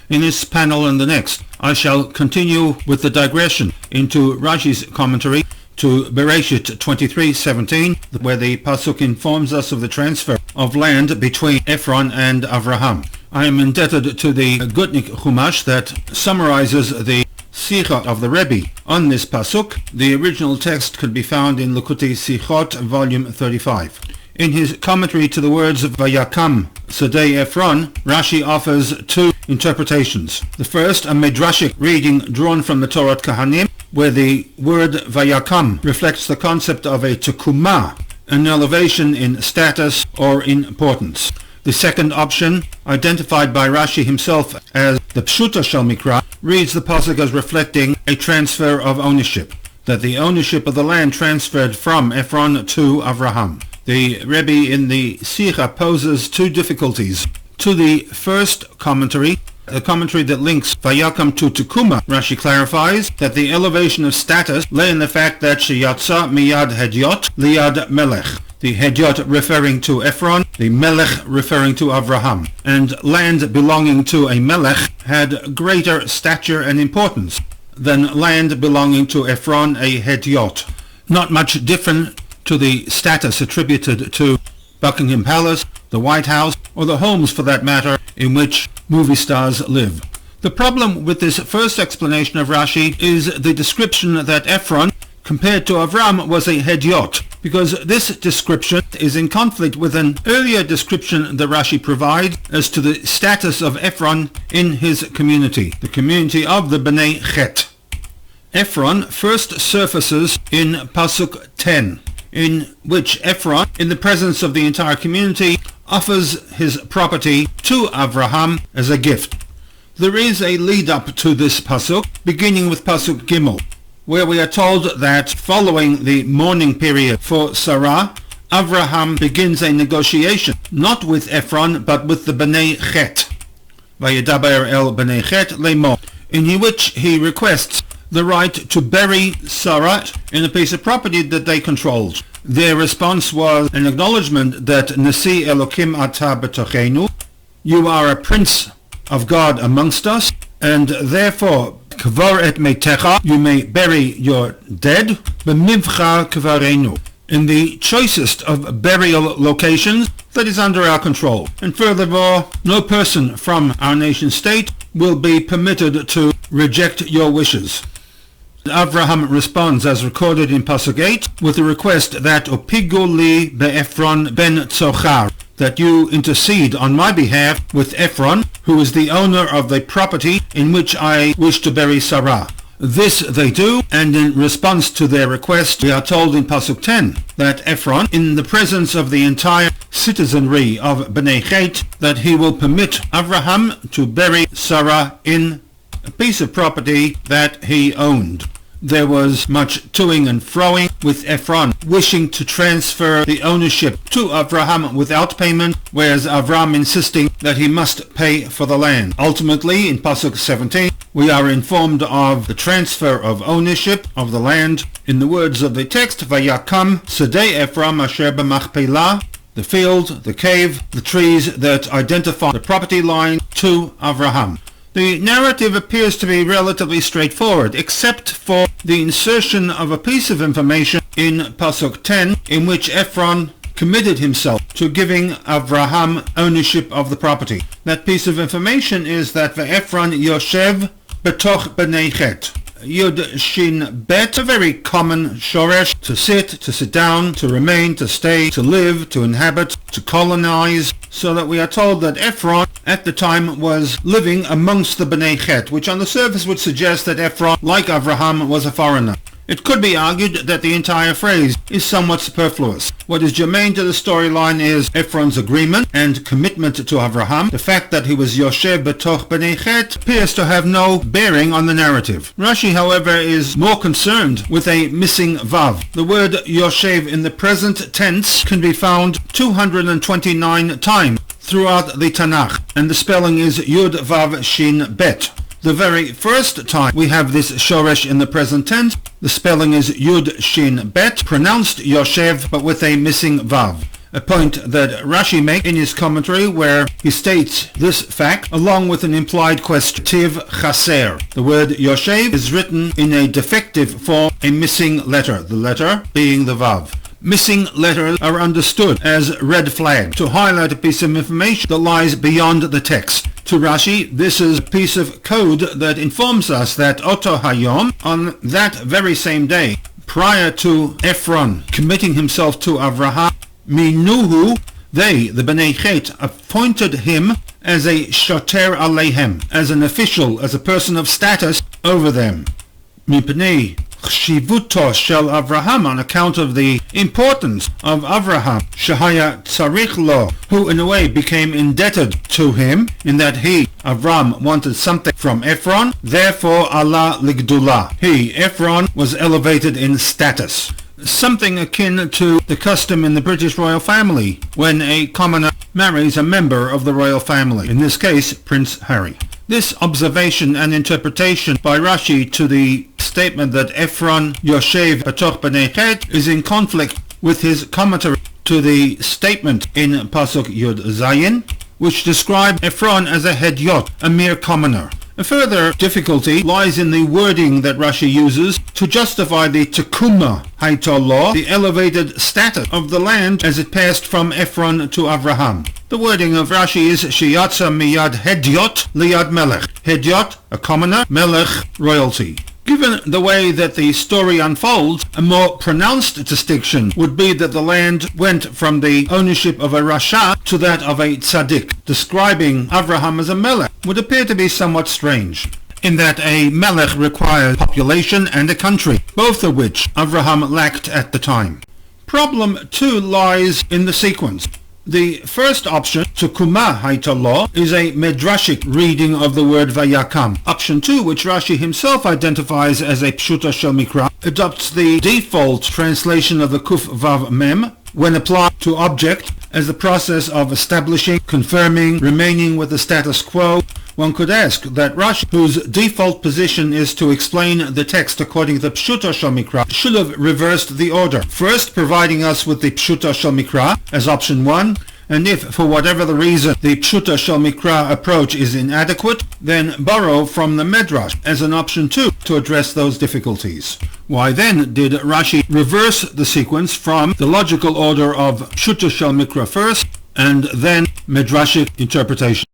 In this panel and the next, I shall continue with the digression into Rashi's commentary to Bereshit 23:17, where the pasuk informs us of the transfer of land between Ephron and Avraham. I am indebted to the Gutnik Chumash that summarizes the Sicha of the Rebbe on this pasuk. The original text could be found in Likutei Sichot, volume 35. In his commentary to the words of Vayakam Sadei Ephron, Rashi offers two interpretations. The first, a midrashic reading drawn from the Torah Kahanim, where the word Vayakam reflects the concept of a tekuma, an elevation in status or in importance. The second option, identified by Rashi himself as the Pshuta Shel Mikra, reads the pasuk as reflecting a transfer of ownership, that the ownership of the land transferred from Ephron to Avraham. The Rebbe in the Sicha poses two difficulties. To the first commentary, the commentary that links Vayakam to Tekuma, Rashi clarifies that the elevation of status lay in the fact that Sheyatza miyad Hedyot liyad Melech, the Hedyot referring to Ephron, the Melech referring to Avraham, and land belonging to a Melech had greater stature and importance than land belonging to Ephron, a Hedyot. Not much different to the status attributed to Buckingham Palace, the White House, or the homes for that matter in which movie stars live. The problem with this first explanation of Rashi is the description that Ephron, compared to Avram, was a Hedyot, because this description is in conflict with an earlier description that Rashi provides as to the status of Ephron in his community, the community of the Bnei Chet. Ephron first surfaces in Pasuk 10, in which Ephron, in the presence of the entire community, offers his property to Avraham as a gift. There is a lead-up to this pasuk, beginning with Pasuk Gimel, where we are told that following the mourning period for Sarah, Avraham begins a negotiation, not with Ephron, but with the Bnei Chet, Vayedaber el Bnei Chet Lemo, in which he requests the right to bury Sarah in a piece of property that they controlled. Their response was an acknowledgement that Nasi Elokim Ata B'tochenu, you are a prince of God amongst us, and therefore Kvar et Meitecha, you may bury your dead, B'mivcha Kvarenu, in the choicest of burial locations that is under our control. And furthermore, no person from our nation state will be permitted to reject your wishes. Avraham responds, as recorded in Pasuk 8, with a request that Opigu li be'Ephron ben Tzochar, that you intercede on my behalf with Ephron, who is the owner of the property in which I wish to bury Sarah. This they do, and in response to their request, we are told in Pasuk 10 that Ephron, in the presence of the entire citizenry of Bnei Chet, that he will permit Avraham to bury Sarah in a piece of property that he owned. There was much toing and froing, with Ephron wishing to transfer the ownership to Avraham without payment, whereas Avram insisting that he must pay for the land. Ultimately, in Pasuk 17, we are informed of the transfer of ownership of the land in the words of the text, Vayakam Sadei Ephron asher b'machpelah, the field, the cave, the trees that identify the property line to Avraham. The narrative appears to be relatively straightforward, except for the insertion of a piece of information in Pasuk 10, in which Ephron committed himself to giving Avraham ownership of the property. That piece of information is that Ephron Yoshev Betoch Bnei Chet. Yud Shin Bet, a very common shoresh, to sit down, to remain, to stay, to live, to inhabit, to colonize, so that we are told that Ephron at the time was living amongst the Bnei Chet, which on the surface would suggest that Ephron, like Avraham, was a foreigner. It could be argued that the entire phrase is somewhat superfluous. What is germane to the storyline is Ephron's agreement and commitment to Avraham. The fact that he was Yoshev Betoch Bnei Chet appears to have no bearing on the narrative. Rashi, however, is more concerned with a missing vav. The word Yoshev in the present tense can be found 229 times throughout the Tanakh, and the spelling is Yud Vav Shin Bet. The very first time we have this shoresh in the present tense, the spelling is Yud Shin Bet, pronounced Yoshev but with a missing Vav. a point that Rashi makes in his commentary, where he states this fact along with an implied question. Tiv chaser. The word yoshev is written in a defective form, a missing letter, the letter being the vav. Missing letters are understood as red flags to highlight a piece of information that lies beyond the text. To Rashi, this is a piece of code that informs us that Oto Hayom, on that very same day, prior to EFRON committing himself to Avraham, Minuhu, they, the Bnei Chet, appointed him as a shoter alehem, as an official, as a person of status over them. Mipnei Chshivuto shel Avraham, on account of the importance of Avraham, Shahaya Tzarich Lo, who in a way became indebted to him, in that he, Avram, wanted something from EFRON, therefore Allah Ligdullah. He, EFRON, was elevated in status. Something akin to the custom in the British royal family, when a commoner marries a member of the royal family, in this case Prince Harry. This observation and interpretation by Rashi to the statement that EFRON Yoshev Batoch Bnei Chet is in conflict with his commentary to the statement in Pasuk Yud Zayin, which described EFRON as a hedyot, a mere commoner. A further difficulty lies in the wording that Rashi uses to justify the Tekuma Haita law, the elevated status of the land as it passed from EFRON to Avraham. The wording of Rashi is Sheyatza miyad hedyot liyad melech. Hedyot, a commoner, melech, royalty. Given the way that the story unfolds, a more pronounced distinction would be that the land went from the ownership of a Rasha to that of a Tzaddik. Describing Avraham as a Melech would appear to be somewhat strange, in that a Melech requires population and a country, both of which Avraham lacked at the time. Problem 2 lies in the sequence. The first option, Tukuma Haita law, is a medrashic reading of the word Vayakam. Option 2, which Rashi himself identifies as a Pshuta Shel Mikra, adopts the default translation of the Kuf Vav Mem when applied to object as the process of establishing, confirming, remaining with the status quo. One could ask that Rashi, whose default position is to explain the text according to the Pshuta Shel Mikra, should have reversed the order, first providing us with the Pshuta Shel Mikra as option 1, and if, for whatever the reason, the Pshuta Shel Mikra approach is inadequate, then borrow from the Medrash as an option 2 to address those difficulties. Why then did Rashi reverse the sequence from the logical order of Pshuta Shel Mikra first, and then Medrashic interpretation?